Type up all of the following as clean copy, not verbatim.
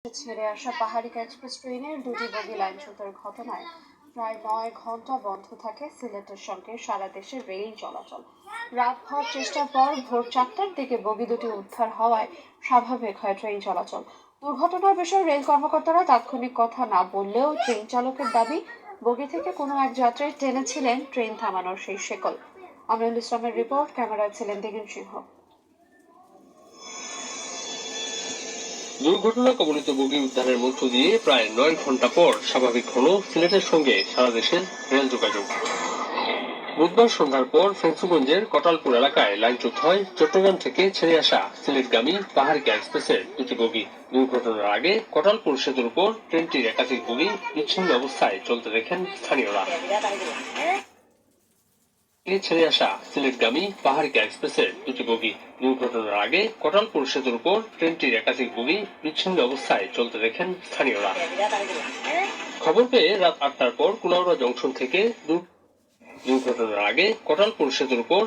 ছেড়ে আসা পাহাড়িকা এক্সপ্রেস ট্রেনের দুটি বগি লাইনচ্যুতের ঘটনায় প্রায় ৯ ঘণ্টা বন্ধ থাকে সিলেটের সঙ্গে সারা দেশে রেল চলাচল। রাত হওয়ার চেষ্টার পর ভোর ৪টার দিকে বগি দুটি উদ্ধার হওয়ায় স্বাভাবিক হয় ট্রেন চলাচল। দুর্ঘটনার বিষয়ে রেল কর্মকর্তারা তাৎক্ষণিক কথা না বললেও ট্রেন চালকের দাবি, বগি থেকে কোনো এক যাত্রী টেনেছিলেন ট্রেন থামানোর সেই শেকল। আমিনুল ইসলামের রিপোর্ট, ক্যামেরায় ছিলেন দিগিন সিংহ। দুর্ঘটনা কবলিত বগি উদ্ধারের মধ্য দিয়ে প্রায় ৯ ঘণ্টা পর স্বাভাবিক হল সিলেটের সঙ্গে সারা দেশের রেল যোগাযোগ। বুধবার সন্ধ্যার পর ফেঞ্চুগঞ্জের কটালপুর এলাকায় লাইনচ্যুত হয় চট্টগ্রাম থেকে ছেড়ে আসা সিলেটগামী পাহাড়িকা এক্সপ্রেসের দুটি বগি। দুর্ঘটনার আগে কটালপুর সেতুর উপর ট্রেনটির একাধিক বগি বিচ্ছিন্ন অবস্থায় চলতে দেখেন স্থানীয়রা। ছেড়ে আসা সিলেটগামী পাহাড়িকা এক্সপ্রেসের দুটি বগি। দুর্ঘটনার আগে কটালপুর সেতুর উপর ট্রেনটির একাধিক বগি বিচ্ছিন্ন অবস্থায় চলতে দেখেন স্থানীয়রা। খবর পেয়ে রাত ৮টার পর কুলাউড়া জংশন থেকে দুর্ঘটনার আগে কটালপুর সেতুর উপর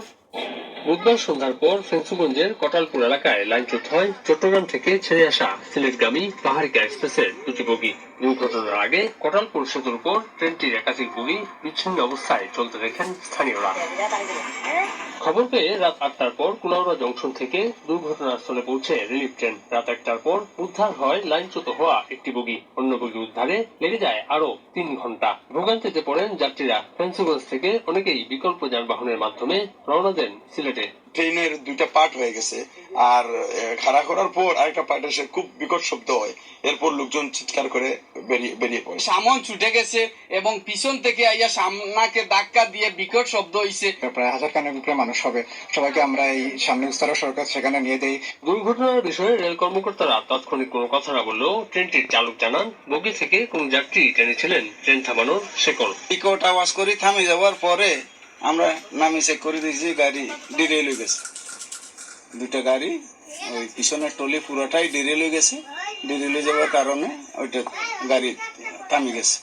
বুধবার সন্ধ্যার পর ফেঞ্চুগঞ্জের কটালপুর এলাকায় লাইনচ্যুত হয় চট্টগ্রাম থেকে ছেড়ে আসা সিলেটগামী পাহাড়িকা এক্সপ্রেসের দুটি বগি। দুর্ঘটনার আগে কটালপুর সেতুর উপর ট্রেনটির একাধিক বগি বিচ্ছিন্ন অবস্থায় চলতে দেখেন স্থানীয়রা। খবর পেয়ে রাত ৮টার পর কুলাউড়া জংশন থেকে দুর্ঘটনাস্থলে পৌঁছে রিলিফ ট্রেন। রাত ১টার পর উদ্ধার হয় লাইনচ্যুত হওয়া একটি বগি। অন্য বগি উদ্ধারে লেগে যায় আরো ৩ ঘণ্টা। ভোগান্তিতে পড়েন যাত্রীরা। ফেঞ্চুগঞ্জ থেকে অনেকেই বিকল্প যানবাহনের মাধ্যমে রওনা দেন সিলেটে। ট্রেনের দুইটা পার্ট হয়ে গেছে, আর খাড়া করার পর আরেকটা পার্ট এসে খুব বিকট শব্দ হয়। এরপর লোকজন চিৎকার করে বেরিয়ে পড়ে। সামন ছুটে গেছে এবং পিছন থেকে আইয়া সামনাকে ধাক্কা দিয়ে বিকট শব্দ হইছে। প্রায় ১০০০ খানেক উপরে মানুষ হবে। সবাইকে আমরা এই সামনে স্তরের সরকার সেখানে নিয়ে দেই। দুর্ঘটনার বিষয়ে রেল কর্মকর্তারা তাৎক্ষণিক কোনো কথা না বললেও ট্রেনটির চালক জানান, বগি থেকে কোন যাত্রী টেনেছিলেন ট্রেন থামানোর শেকল। বিকট আওয়াজ করে থামে যাওয়ার পরে আমরা নামে চেক করে দিয়েছি, গাড়ি ডিরেল হয়ে গেছে। দুটা গাড়ি ওই পিছনের টলি পুরোটাই ডিরেল হয়ে গেছে। ডিরেল হয়ে যাওয়ার কারণে ওইটা গাড়ি থামে গেছে।